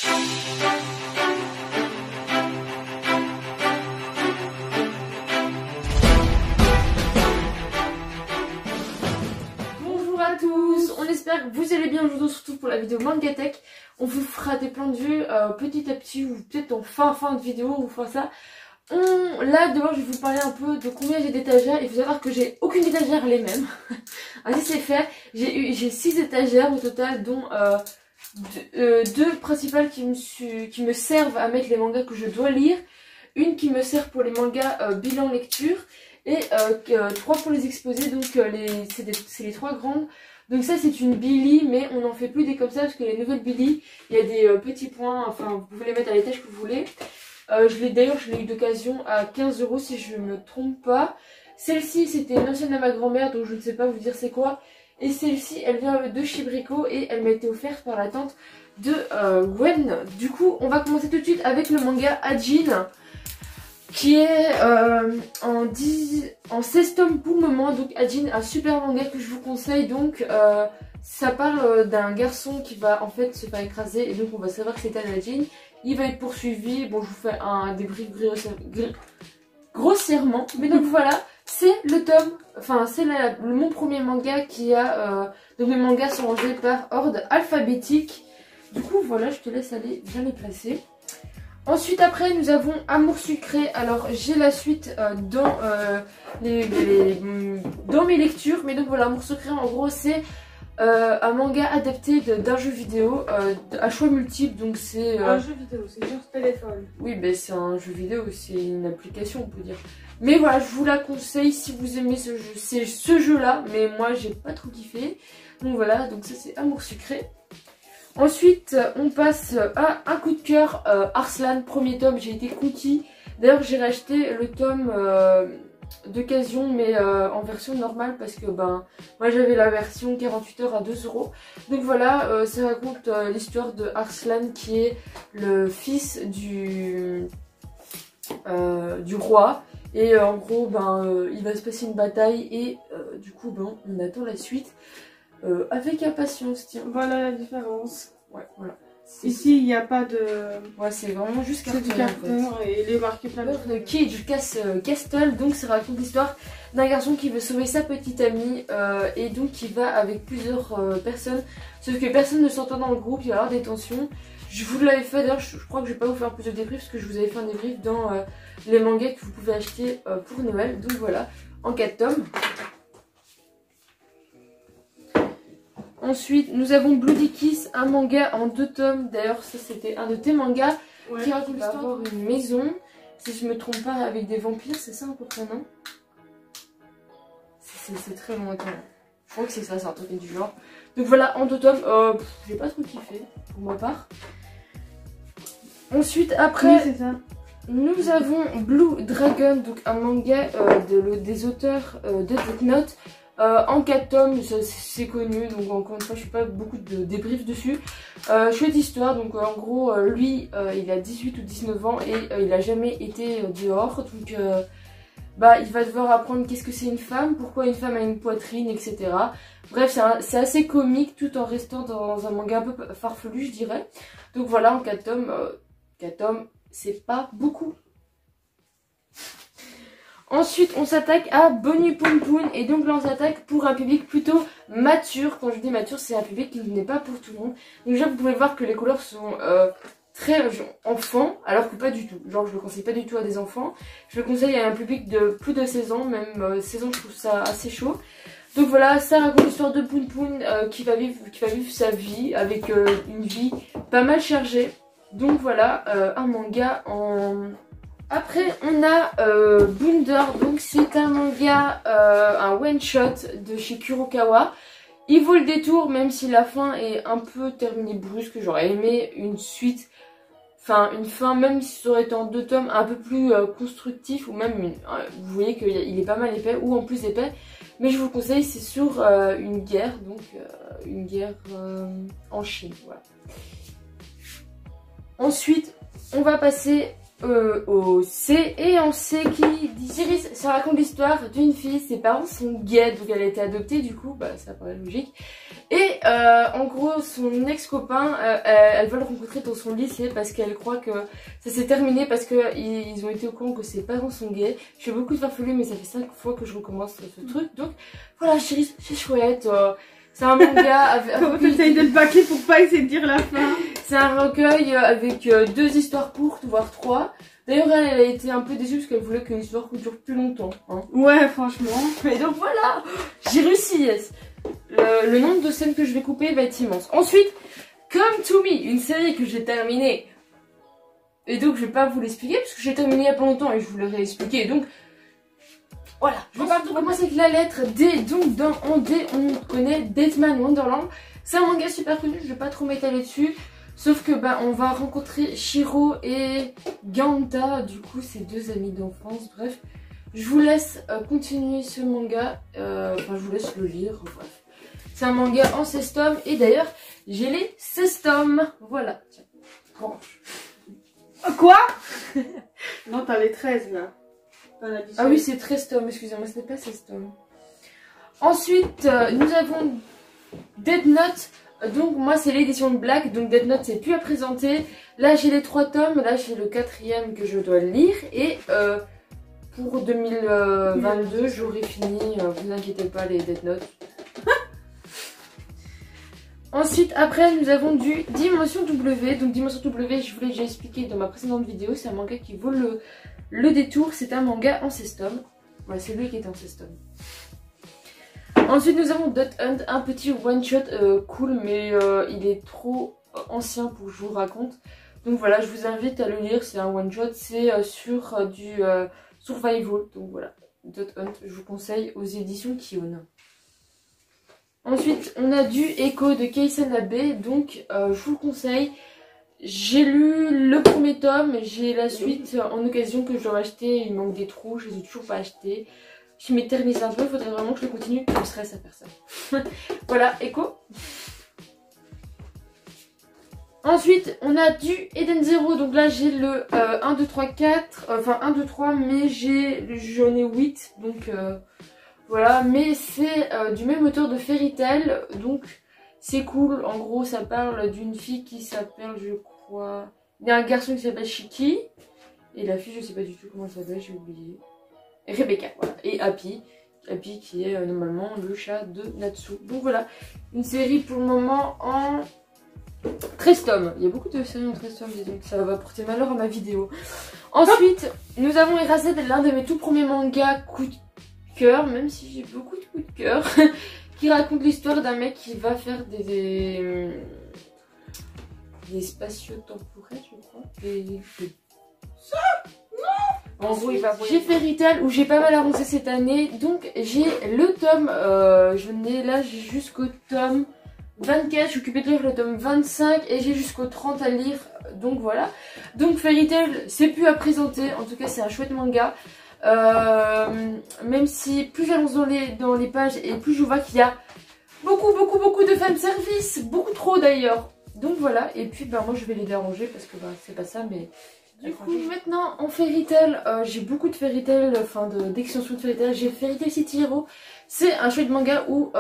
Bonjour à tous, on espère que vous allez bien. Aujourd'hui surtout pour la vidéo Mangatech. On vous fera des plans de vue petit à petit, ou peut-être en fin de vidéo on vous fera ça. Là d'abord je vais vous parler un peu de combien j'ai d'étagères. Il faut savoir que j'ai aucune étagère les mêmes. Ainsi c'est fait, j'ai 6 étagères au total, dont deux principales qui me servent à mettre les mangas que je dois lire, une qui me sert pour les mangas bilan lecture, et 3 pour les exposer. Donc c'est les 3 grandes. Donc ça c'est une Billy, mais on n'en fait plus des comme ça parce que les nouvelles Billy, il y a des petits points, enfin vous pouvez les mettre à l'étage que vous voulez. D'ailleurs je l'ai eu d'occasion à 15 € si je me trompe pas. Celle-ci c'était une ancienne à ma grand-mère, donc je ne sais pas vous dire c'est quoi. Et celle-ci elle vient de chez Brico et elle m'a été offerte par la tante de Gwen. Du coup on va commencer tout de suite avec le manga Ajin, qui est en 16 tomes pour le moment. Donc Ajin, un super manga que je vous conseille. Donc ça parle d'un garçon qui va en fait se faire écraser, et donc on va savoir que c'est un Ajin. Il va être poursuivi. Bon, je vous fais un débrief grossièrement, mais donc voilà, c'est le tome, enfin c'est mon premier manga qui a donc mes mangas sont rangés par ordre alphabétique. Du coup voilà, je te laisse aller bien les placer. Ensuite après nous avons Amour sucré. Alors j'ai la suite dans mes lectures, mais donc voilà, Amour sucré en gros c'est un manga adapté d'un jeu vidéo à choix multiples. Donc c'est un jeu vidéo, c'est sur téléphone. Oui, ben c'est un jeu vidéo, c'est une application on peut dire. Mais voilà, je vous la conseille si vous aimez ce jeu. C'est ce jeu là, mais moi j'ai pas trop kiffé. Donc voilà, donc ça c'est Amour sucré. Ensuite on passe à un coup de cœur, Arslan, premier tome. J'ai été conquis. D'ailleurs j'ai racheté le tome d'occasion, mais en version normale, parce que ben moi j'avais la version 48 heures à 2 €. Donc voilà, ça raconte l'histoire de Arslan, qui est le fils du roi. Et en gros ben il va se passer une bataille, et du coup ben on attend la suite avec impatience. Tiens, voilà la différence. Ouais, voilà. Ici il n'y a pas de... Ouais, c'est vraiment juste c'est du carton, et il est marqué plein de choses. Qui est du Castle. Donc ça raconte l'histoire d'un garçon qui veut sauver sa petite amie, et donc qui va avec plusieurs personnes, sauf que personne ne s'entend dans le groupe. Il va y avoir des tensions. Je vous l'avais fait d'ailleurs, je crois que je vais pas vous faire plus de débrief, parce que je vous avais fait un débrief dans les mangas que vous pouvez acheter pour Noël. Donc voilà, en 4 tomes. Ensuite, nous avons Bloody Kiss, un manga en 2 tomes. D'ailleurs, ça c'était un de tes mangas, ouais, qui raconte l'histoire d'une maison, si je me trompe pas, avec des vampires, c'est ça à peu près, non? C'est très lointain. Je crois que c'est ça, c'est un truc du genre. Donc voilà, en 2 tomes, j'ai pas trop kiffé, pour ma part. Ensuite, après, oui, nous avons Blue Dragon, donc un manga des auteurs de Death Note. En 4 tomes, c'est connu, donc encore une fois je fais pas beaucoup de débriefs dessus. Chouette histoire, donc en gros lui il a 18 ou 19 ans, et il a jamais été dehors, donc bah, il va devoir apprendre qu'est-ce que c'est une femme, pourquoi une femme a une poitrine, etc. Bref, c'est assez comique tout en restant dans un manga un peu farfelu, je dirais. Donc voilà, en 4 tomes, c'est pas beaucoup. Ensuite, on s'attaque à Bonnie Poon Poon, et donc là on s'attaque pour un public plutôt mature. Quand je dis mature, c'est un public qui n'est pas pour tout le monde. Donc déjà, vous pouvez voir que les couleurs sont très enfants, alors que pas du tout. Genre, je le conseille pas du tout à des enfants. Je le conseille à un public de plus de 16 ans, même 16 ans, je trouve ça assez chaud. Donc voilà, ça raconte l'histoire de Poon Poon qui va vivre sa vie avec une vie pas mal chargée. Donc voilà, un manga en... Après on a Bounder, donc c'est un manga, un one shot de chez Kurokawa. Il vaut le détour, même si la fin est un peu terminée brusque. J'aurais aimé une suite, enfin une fin, même si ça aurait été en 2 tomes, un peu plus constructif, ou même vous voyez qu'il est pas mal épais, ou en plus épais. Mais je vous le conseille, c'est sur une guerre, donc une guerre en Chine, voilà. Ensuite on va passer au C. Et en C qui dit Iris, ça raconte l'histoire d'une fille, ses parents sont gays, donc elle a été adoptée, du coup, bah ça paraît logique. Et en gros, son ex-copain, elle va le rencontrer dans son lycée parce qu'elle croit que ça s'est terminé parce qu'ils ont été au courant que ses parents sont gays. Je fais beaucoup de farfelus, mais ça fait 5 fois que je recommence ce truc. Donc voilà, chérie, c'est chouette. C'est un manga avec... Comment t'essayes de le baquer pour pas essayer de dire la fin? C'est un recueil avec 2 histoires courtes, voire 3. D'ailleurs, elle a été un peu déçue parce qu'elle voulait qu'une histoire dure plus longtemps. Hein. Ouais, franchement. Et donc voilà, j'ai réussi, yes. Le nombre de scènes que je vais couper va être immense. Ensuite, Come to Me, une série que j'ai terminée. Et donc je vais pas vous l'expliquer parce que j'ai terminé il y a pas longtemps et je vous l'ai réexpliqué. Donc voilà, je vais pas commencer avec la lettre D. Donc en D, on connaît Deadman Wonderland. C'est un manga super connu, je vais pas trop m'étaler dessus. Sauf que bah on va rencontrer Shiro et Ganta. Du coup, c'est 2 amis d'enfance. Bref. Je vous laisse continuer ce manga, enfin je vous laisse le lire, bref. C'est un manga en 16 tomes et d'ailleurs j'ai les 16 tomes, voilà. Tiens, branche. Quoi? Non, t'as les 13 là. Ah oui, c'est 13 tomes, excusez-moi, ce n'est pas 16 tomes. Ensuite, nous avons Death Note. Donc moi c'est l'édition de Black, donc Death Note c'est plus à présenter. Là j'ai les 3 tomes, là j'ai le 4e que je dois lire et... pour 2022, j'aurai fini, vous inquiétez pas les Death Note. Ensuite, après, nous avons du Dimension W. Donc Dimension W, je vous l'ai déjà expliqué dans ma précédente vidéo, c'est un manga qui vaut le détour. C'est un manga en 16 tomes. Voilà, c'est lui qui est en 16 tomes. Ensuite, nous avons Dot Hunt, un petit one-shot cool, mais il est trop ancien pour que je vous raconte. Donc voilà, je vous invite à le lire, c'est un one-shot, c'est sur du... survival, donc voilà, Dot Hunt, je vous conseille aux éditions Kion. Ensuite, on a du Echo de Keisen Abe, donc je vous le conseille. J'ai lu le premier tome, j'ai la suite en occasion que je dois acheter, il manque des trous, je les ai toujours pas achetés. Je m'éternise un peu, il faudrait vraiment que je le continue, je stresse à personne. Voilà, Echo. Ensuite, on a du Eden Zero, donc là j'ai le 1, 2, 3, 4, enfin 1, 2, 3, mais j'en ai 8, donc voilà, mais c'est du même auteur de Fairy Tail, donc c'est cool, en gros ça parle d'une fille qui s'appelle, je crois, il y a un garçon qui s'appelle Shiki, et la fille je sais pas du tout comment elle s'appelle, j'ai oublié, Rebecca, voilà, et Happy qui est normalement le chat de Natsu, donc voilà, une série pour le moment en... 13 tomes, il y a beaucoup de séries en 13 tomes, donc ça va porter malheur à ma vidéo. Ensuite, nous avons Erased, l'un de mes tout premiers mangas coup de cœur, même si j'ai beaucoup de coups de cœur, qui raconte l'histoire d'un mec qui va faire des spatio-temporels, je crois. En gros, j'ai Fairy Tail où j'ai pas mal avancé cette année, donc j'ai le tome, j'ai jusqu'au tome 24, je suis occupée de lire le tome 25 et j'ai jusqu'au 30 à lire, donc voilà. Donc Fairy Tail, c'est plus à présenter, en tout cas c'est un chouette manga. Même si plus j'avance dans les pages et plus je vois qu'il y a beaucoup de fanservice, beaucoup trop d'ailleurs. Donc voilà, et puis bah moi je vais les déranger parce que bah c'est pas ça, mais... Du coup maintenant en Fairy Tail, j'ai beaucoup de Fairy Tail, enfin d'extensions de Fairy Tail. J'ai Fairy Tail City Hero, c'est un chouette manga où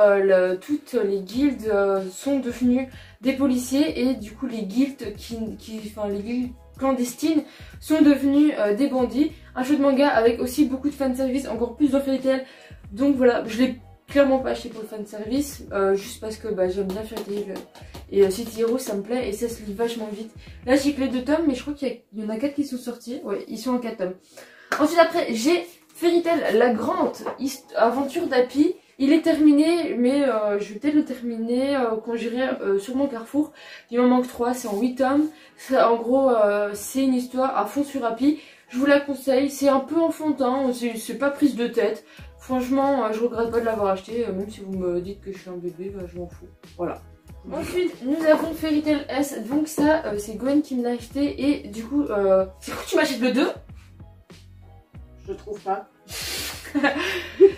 toutes les guildes sont devenues des policiers et du coup les guildes les guildes clandestines sont devenues des bandits. Un chouette manga avec aussi beaucoup de fanservice, encore plus dans Fairy Tail. Donc voilà, je l'ai clairement pas acheté pour le fanservice, juste parce que bah, j'aime bien Fairy Tail et City Hero ça me plaît et ça se lit vachement vite. Là j'ai que les 2 tomes mais je crois qu'il y en a 4 qui sont sortis, ouais ils sont en 4 tomes. Ensuite après j'ai Fairy Tail, la grande aventure d'Happy. Il est terminé, mais je vais peut-être le terminer quand j'irai sur mon Carrefour. Il m'en manque 3, c'est en 8 tomes. En gros, c'est une histoire à fond sur Happy. Je vous la conseille, c'est un peu enfantin, c'est pas prise de tête. Franchement, je regrette pas de l'avoir acheté, même si vous me dites que je suis un bébé, bah, je m'en fous. Voilà. Ensuite, nous avons Fairy Tail S, donc ça, c'est Gwen qui me l'a acheté. Et du coup, c'est quoi, tu m'achètes le 2? Je trouve pas.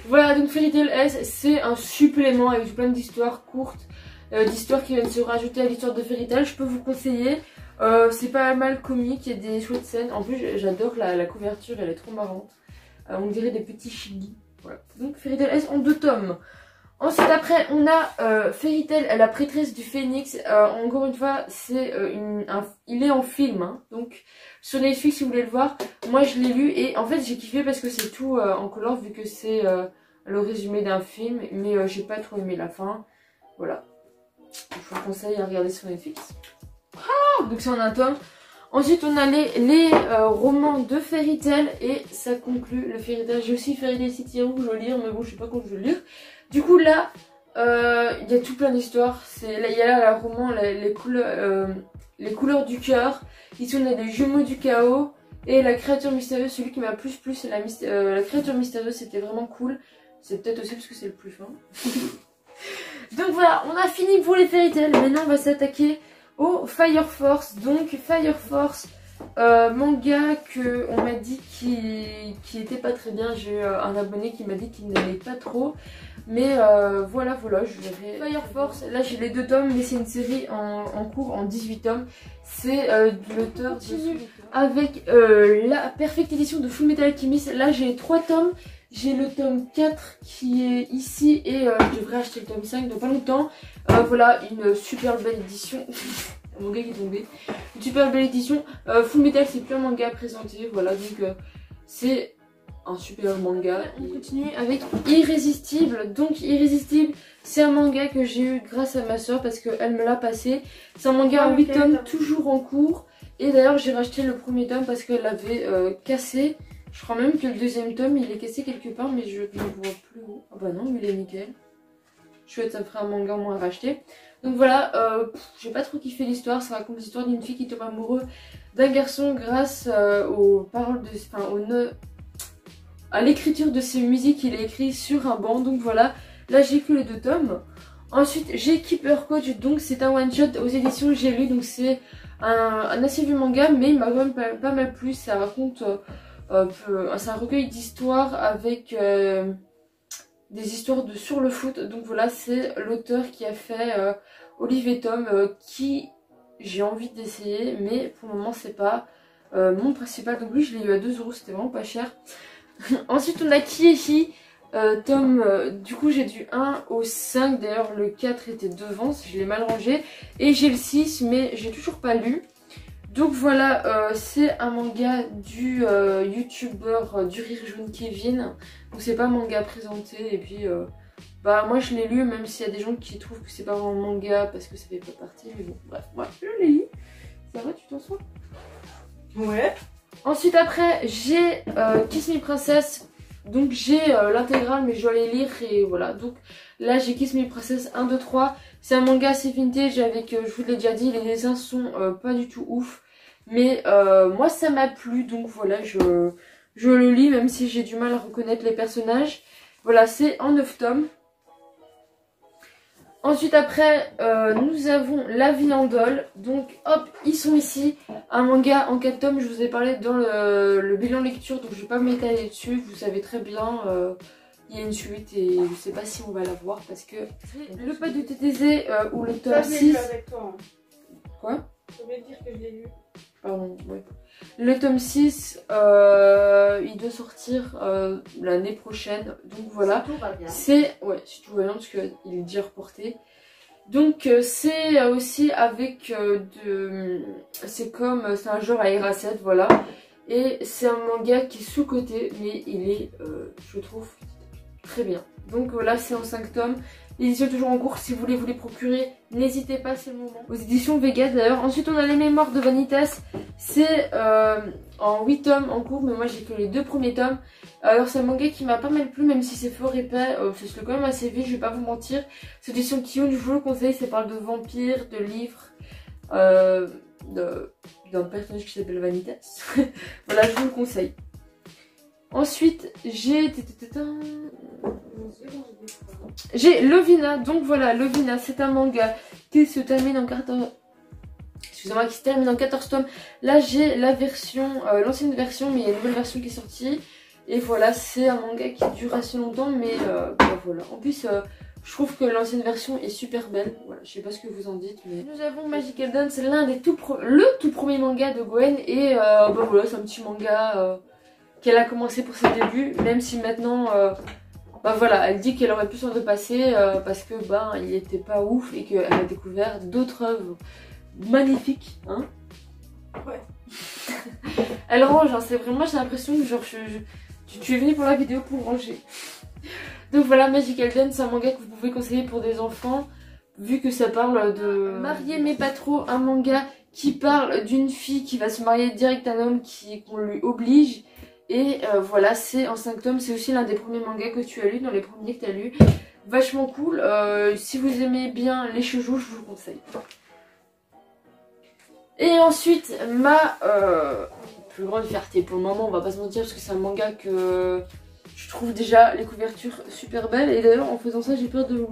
Voilà, donc Fairy Tail S, c'est un supplément avec plein d'histoires courtes d'histoires qui viennent se rajouter à l'histoire de Fairy Tail. Je peux vous conseiller. C'est pas mal comique, il y a des chouettes scènes. En plus, j'adore la couverture, elle est trop marrante. On dirait des petits chigis. Voilà. Donc Fairy Tail S en 2 tomes. Ensuite après on a Fairy Tail, la prêtresse du phénix. Encore une fois c'est il est en film hein. Donc sur Netflix si vous voulez le voir. Moi je l'ai lu et en fait j'ai kiffé parce que c'est tout en couleur vu que c'est le résumé d'un film. Mais j'ai pas trop aimé la fin. Voilà. Je vous conseille à regarder sur Netflix. Donc c'est en un tome. Ensuite on a les romans de Fairy Tail et ça conclut le Fairy Tail. J'ai aussi Fairy Tail City Rouge à lire mais bon je sais pas quand je vais le lire. Du coup là, il y a tout plein d'histoires. Il y a là le roman, les couleurs du cœur. Ici on a des jumeaux du chaos. Et la créature mystérieuse, celui qui m'a plus plu c'est la créature mystérieuse, c'était vraiment cool. C'est peut-être aussi parce que c'est le plus fin. Donc voilà, on a fini pour les Fairy Tail. Maintenant on va s'attaquer au Fire Force. Donc Fire Force, manga que on m'a dit qui était pas très bien. J'ai eu un abonné qui m'a dit qu'il n'aimait pas trop. Mais voilà, je verrai. Fire Force, là j'ai les 2 tomes, mais c'est une série en cours en 18 tomes. C'est de l'auteur avec la Perfect Edition de Fullmetal Alchemist. Là j'ai 3 tomes. J'ai le tome 4 qui est ici et je devrais acheter le tome 5 dans pas longtemps. Voilà, une super belle édition. Mon manga qui est tombé. Une super belle édition. Fullmetal, c'est plus un manga à présenter. Voilà, donc c'est un super manga. On continue avec Irrésistible. Donc Irrésistible, c'est un manga que j'ai eu grâce à ma soeur parce qu'elle me l'a passé. C'est un manga en 8 tomes, toujours en cours. Et d'ailleurs, j'ai racheté le premier tome parce qu'elle l'avait cassé. Je crois même que le 2e tome il est cassé quelque part mais je ne vois plus où. Ah bah non il est nickel. Chouette, ça me ferait un manga moins à racheter. Donc voilà, j'ai pas trop kiffé l'histoire. Ça raconte l'histoire d'une fille qui tombe amoureux d'un garçon grâce aux paroles à l'écriture de ses musiques qu'il a écrit sur un banc. Donc voilà, là j'ai que les 2 tomes. Ensuite j'ai Keeper Coach, donc c'est un one shot aux éditions J'ai lu. Donc c'est un assez vieux manga mais il m'a quand même pas mal plu. Ça raconte... c'est un recueil d'histoires avec des histoires sur le foot. Donc voilà, c'est l'auteur qui a fait Olive et Tom qui j'ai envie d'essayer mais pour le moment c'est pas mon principal. Donc lui je l'ai eu à 2 €, c'était vraiment pas cher. Ensuite on a Kiehi, tome, du coup j'ai du 1 au 5, d'ailleurs le 4 était devant, je l'ai mal rangé. Et j'ai le 6 mais j'ai toujours pas lu. Donc voilà, c'est un manga du youtubeur du Rire Jaune Kevin. Donc c'est pas un manga présenté et puis bah moi je l'ai lu même s'il y a des gens qui trouvent que c'est pas vraiment un manga parce que ça fait pas partie. Mais bon bref, moi je l'ai lu. Ça va, tu t'en sors? Ouais. Ensuite après j'ai Kiss Me Princess. Donc j'ai l'intégrale mais je dois les lire et voilà. Donc là j'ai Kiss Me Princess 1, 2, 3. C'est un manga assez vintage avec, je vous l'ai déjà dit, les dessins sont pas du tout ouf. Mais moi ça m'a plu donc voilà je le lis même si j'ai du mal à reconnaître les personnages. Voilà, c'est en 9 tomes. Ensuite après nous avons La Vie en Dole. Donc hop, ils sont ici. Un manga en 4 tomes, je vous ai parlé dans le bilan lecture. Donc je vais pas m'étaler dessus, vous savez très bien. Il y a une suite et je sais pas si on va la voir parce que le pas du TTZ ou le tome 6. Avec toi, hein. Quoi? Je voulais dire que je l'ai lu. Pardon, ouais. Le tome 6, il doit sortir l'année prochaine. Donc voilà. Si tout va bien. C'est, ouais, si tout va bien parce qu'il est déjà reporté. Donc c'est aussi avec c'est un genre à Eraset, voilà. Et c'est un manga qui est sous-coté, mais il est, je trouve, très bien. Donc voilà, c'est en 5 tomes. L'édition est toujours en cours, si vous voulez vous les procurer, n'hésitez pas, c'est le moment. Aux éditions Vega d'ailleurs. Ensuite on a Les Mémoires de Vanitas. C'est en 8 tomes en cours, mais moi j'ai que les 2 premiers tomes. Alors c'est un manga qui m'a pas mal plu, même si c'est fort épais, ça se fait quand même assez vite, je vais pas vous mentir. C'est l'édition Kiyun, je vous le conseille, ça parle de vampires, de livres, d'un personnage qui s'appelle Vanitas. Voilà, je vous le conseille. Ensuite, j'ai Lovina. Donc voilà, Lovina, c'est un manga qui se termine en 14... Excusez-moi, qui se termine en 14 tomes. Là, j'ai la version, l'ancienne version, mais il y a une nouvelle version qui est sortie. Et voilà, c'est un manga qui dure assez longtemps, mais bah, voilà. En plus, Je trouve que l'ancienne version est super belle. Voilà, je sais pas ce que vous en dites, mais nous avons Magical Dawn, c'est l'un des le tout premier manga de Gwen et bah voilà, c'est un petit manga qu'elle a commencé pour ses débuts, même si maintenant bah voilà, elle dit qu'elle aurait pu s'en dépasser parce que bah il était pas ouf et qu'elle a découvert d'autres œuvres magnifiques, hein. Ouais. Elle range, hein, c'est vraiment, j'ai l'impression que genre tu es venue pour la vidéo pour ranger. Donc voilà, Magical Dawn, c'est un manga que vous pouvez conseiller pour des enfants, vu que ça parle de marier mais pas trop, un manga qui parle d'une fille qui va se marier direct à un homme qu'on lui oblige. Et voilà, c'est en 5 tomes, c'est aussi l'un des premiers mangas que tu as lu, dans les premiers que tu as lu. Vachement cool, si vous aimez bien les shoujo, je vous le conseille. Et ensuite, ma plus grande fierté pour le moment, on va pas se mentir, parce que c'est un manga que je trouve déjà les couvertures super belles. Et d'ailleurs, en faisant ça, j'ai peur de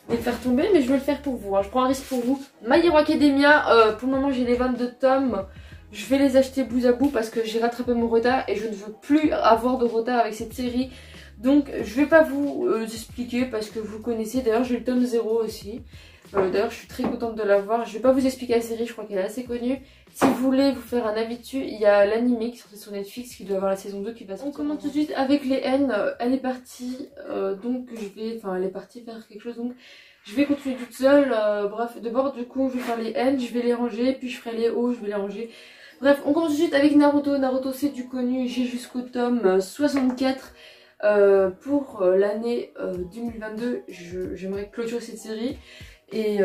les faire tomber, mais je vais le faire pour vous, hein. Je prends un risque pour vous. My Hero Academia, pour le moment j'ai les 22 tomes. Je vais les acheter bout à bout parce que j'ai rattrapé mon retard et je ne veux plus avoir de retard avec cette série. Donc je vais pas vous expliquer parce que vous connaissez. D'ailleurs j'ai le tome 0 aussi. D'ailleurs je suis très contente de l'avoir. Je vais pas vous expliquer la série, je crois qu'elle est assez connue. Si vous voulez vous faire un avis dessus, il y a l'anime qui est sorti sur Netflix qui doit avoir la saison 2 qui va sortir. On commence tout de suite avec les N. Elle est partie, donc je vais... Enfin elle est partie faire quelque chose, donc je vais continuer toute seule. Bref, d'abord du coup je vais faire les N, je vais les ranger, puis je ferai les O, je vais les ranger. Bref, on commence tout de suite avec Naruto. Naruto c'est du connu, j'ai jusqu'au tome 64 pour l'année 2022. J'aimerais clôturer cette série et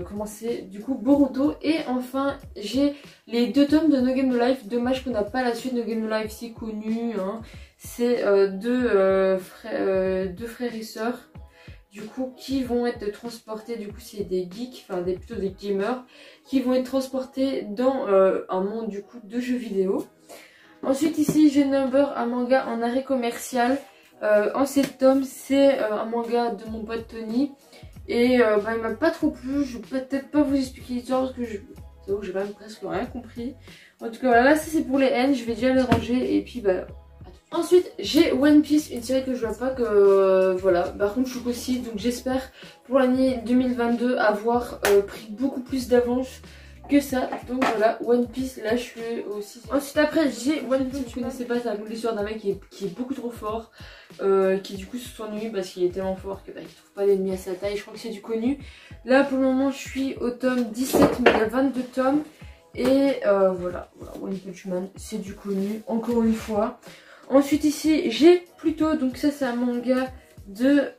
commencer du coup Boruto. Et enfin j'ai les 2 tomes de No Game No Life. Dommage qu'on n'a pas la suite. No Game No Life c'est connu, hein. C'est deux frères et sœurs du coup qui vont être transportés, du coup c'est des geeks, enfin plutôt des gamers, qui vont être transportés dans un monde du coup de jeux vidéo. Ensuite ici j'ai Number, un manga en arrêt commercial, en 7 tomes, c'est un manga de mon pote Tony. Et bah, il m'a pas trop plu, je vais peut-être pas vous expliquer l'histoire parce que j'ai quand même presque rien compris. En tout cas voilà, là c'est pour les N, je vais déjà les ranger et puis bah... Ensuite j'ai One Piece, une série que je vois pas, que voilà, par contre je suis aussi, donc j'espère pour l'année 2022 avoir pris beaucoup plus d'avance que ça. Donc voilà, One Piece, là je suis aussi. Ensuite après j'ai One Piece, je connaissais pas, c'est l'histoire d'un mec qui est beaucoup trop fort, qui du coup s'ennuie parce qu'il est tellement fort que bah, il trouve pas d'ennemis à sa taille, je crois que c'est du connu. Là pour le moment je suis au tome 17 mais il y a 22 tomes. Et voilà, One Punch Man, c'est du connu, encore une fois. Ensuite ici j'ai plutôt, donc ça c'est un manga de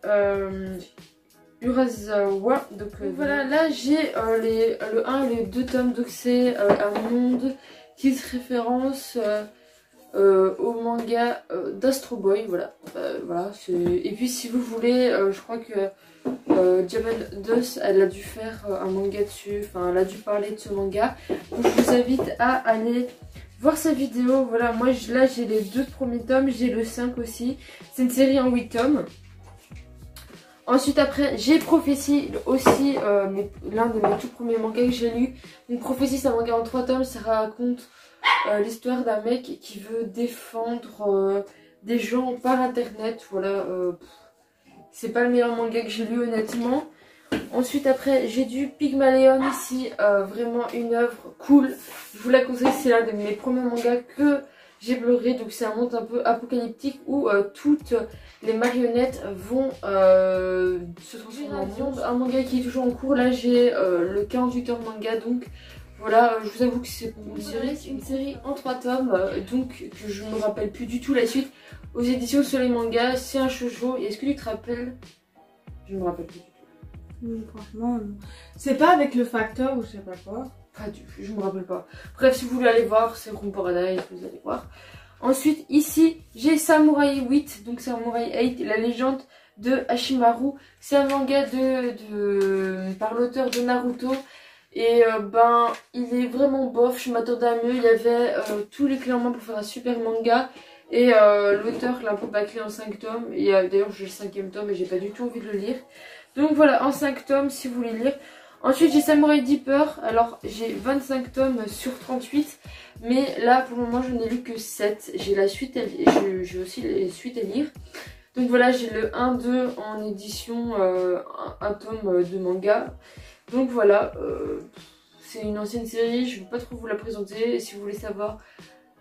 Urasawa. Donc voilà, là j'ai le 1 et les 2 tomes, donc c'est un monde qui se référence au manga d'Astro Boy, voilà. Voilà, et puis si vous voulez, je crois que Diamond Dust, elle a dû faire un manga dessus, enfin elle a dû parler de ce manga. Donc je vous invite à aller voir sa vidéo. Voilà, moi là j'ai les 2 premiers tomes, j'ai le 5 aussi. C'est une série en 8 tomes. Ensuite après j'ai Prophétie aussi, l'un de mes tout premiers mangas que j'ai lu. Donc Prophétie c'est un manga en 3 tomes, ça raconte l'histoire d'un mec qui veut défendre des gens par internet. Voilà, c'est pas le meilleur manga que j'ai lu honnêtement. Ensuite après j'ai du Pygmalion ici, vraiment une œuvre cool, je vous la conseille, c'est l'un de mes premiers mangas que j'ai pleuré. Donc c'est un monde un peu apocalyptique où toutes les marionnettes vont se transformer en monde. Un manga qui est toujours en cours, là j'ai le 48 heures manga, donc voilà, je vous avoue que c'est une série en 3 tomes, donc que je ne me rappelle plus du tout la suite, aux éditions Soleil Manga. C'est un shoujo. Et est-ce que tu te rappelles? Je me rappelle plus du tout. Franchement, c'est pas avec le facteur ou je sais pas quoi. Pas du tout, je me rappelle pas. Bref, si vous voulez aller voir, c'est Room Paradise, vous allez voir. Ensuite, ici, j'ai Samurai 8, donc Samurai 8, la légende de Hashimaru. C'est un manga par l'auteur de Naruto. Et ben, il est vraiment bof, je m'attendais à mieux. Il y avait tous les clés en main pour faire un super manga. Et l'auteur l'a un peu bâclé en 5 tomes. Et d'ailleurs, j'ai le 5e tome et j'ai pas du tout envie de le lire. Donc voilà, en 5 tomes si vous voulez lire. Ensuite j'ai Samurai Deeper, alors j'ai 25 tomes sur 38, mais là pour le moment je n'ai lu que 7. J'ai la suite, j'ai aussi les suites à lire. Donc voilà, j'ai le 1-2 en édition, un tome de manga. Donc voilà, c'est une ancienne série, je ne vais pas trop vous la présenter. Et si vous voulez savoir,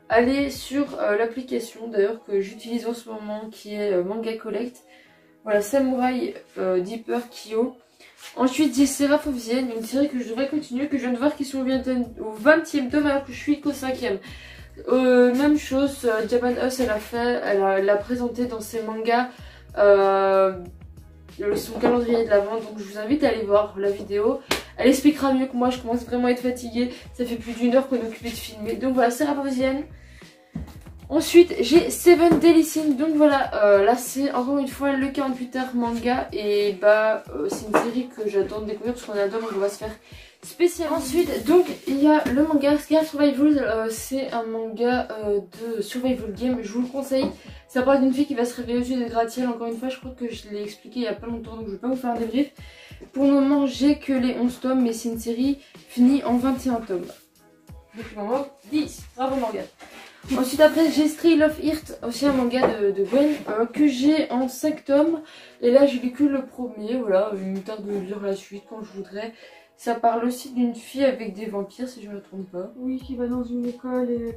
allez sur l'application d'ailleurs que j'utilise en ce moment qui est Manga Collect. Voilà, Samurai Deeper Kyo. Ensuite j'ai Seraph of Vienne, une série que je devrais continuer, que je viens de voir qui sont au 20e tome alors que je suis qu'au 5e. Même chose, Japan Us elle l'a présenté dans ses mangas, son calendrier de l'avant, donc je vous invite à aller voir la vidéo. Elle expliquera mieux que moi, je commence vraiment à être fatiguée, ça fait plus d'1 heure qu'on est occupé de filmer. Donc voilà, Seraph of Vienne. Ensuite j'ai Seven Deadly Sins, donc voilà, là c'est encore une fois le 48 heures manga et c'est une série que j'attends de découvrir parce qu'on adore, donc on va se faire spécial. Ensuite donc il y a le manga Scar Survival, c'est un manga de survival game, je vous le conseille. Ça parle d'une fille qui va se réveiller au-dessus des gratte-ciel, encore une fois je crois que je l'ai expliqué il y a pas longtemps donc je vais pas vous faire un débrief. Pour le moment j'ai que les 11 tomes mais c'est une série finie en 21 tomes. Donc vraiment 10, bravo Morgane. Ensuite après j'ai Street of Heart, aussi un manga de Gwen que j'ai en 5 tomes. Et là j'ai lu que le premier, voilà, il me tarde de lire la suite quand je voudrais. Ça parle aussi d'une fille avec des vampires si je me trompe pas. Oui, qui va dans une école et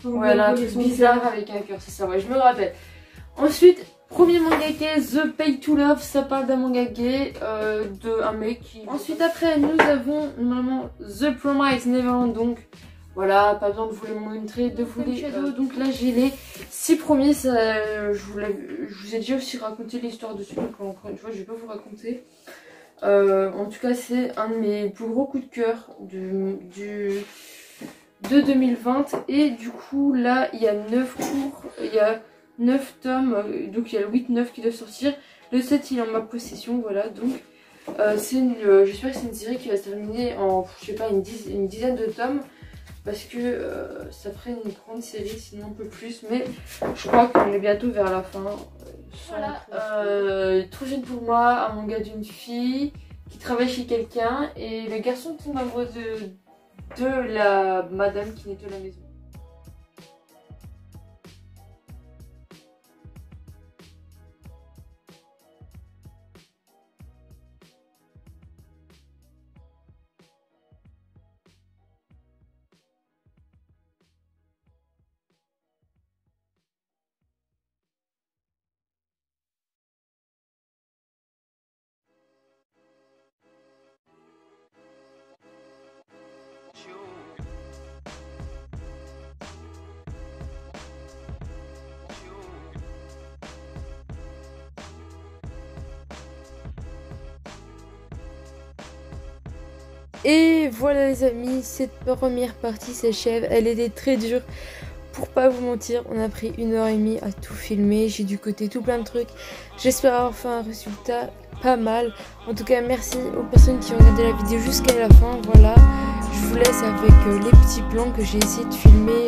voilà, un truc bizarre avec un cœur, c'est ça, ouais, je me rappelle. Ensuite, premier manga gay, The Pay to Love, ça parle d'un manga gay, d'un mec qui... Ensuite après nous avons normalement The Promised Neverland, donc... Voilà, pas besoin de vous les montrer, de vous les cadeaux. Donc là j'ai les 6 premiers, je vous ai déjà aussi raconté l'histoire dessus, donc encore une fois je vais pas vous raconter. En tout cas c'est un de mes plus gros coups de cœur de 2020. Et du coup là il y a 9 cours, il y a 9 tomes, donc il y a le 8-9 qui doivent sortir. Le 7 il est en ma possession, voilà, donc j'espère que c'est une série qui va se terminer en, je sais pas, une dizaine de tomes. Parce que ça ferait une grande série, sinon un peu plus. Mais je crois qu'on est bientôt vers la fin. Voilà, trop jeune pour moi, un manga d'une fille qui travaille chez quelqu'un. Et le garçon tombe amoureux de la madame qui nettoie la maison. Et voilà les amis, cette première partie s'achève. Elle était très dure, pour pas vous mentir. On a pris 1h30 à tout filmer. J'ai dû coter tout plein de trucs. J'espère avoir fait un résultat pas mal. En tout cas merci aux personnes qui ont regardé la vidéo jusqu'à la fin. Voilà, je vous laisse avec les petits plans que j'ai essayé de filmer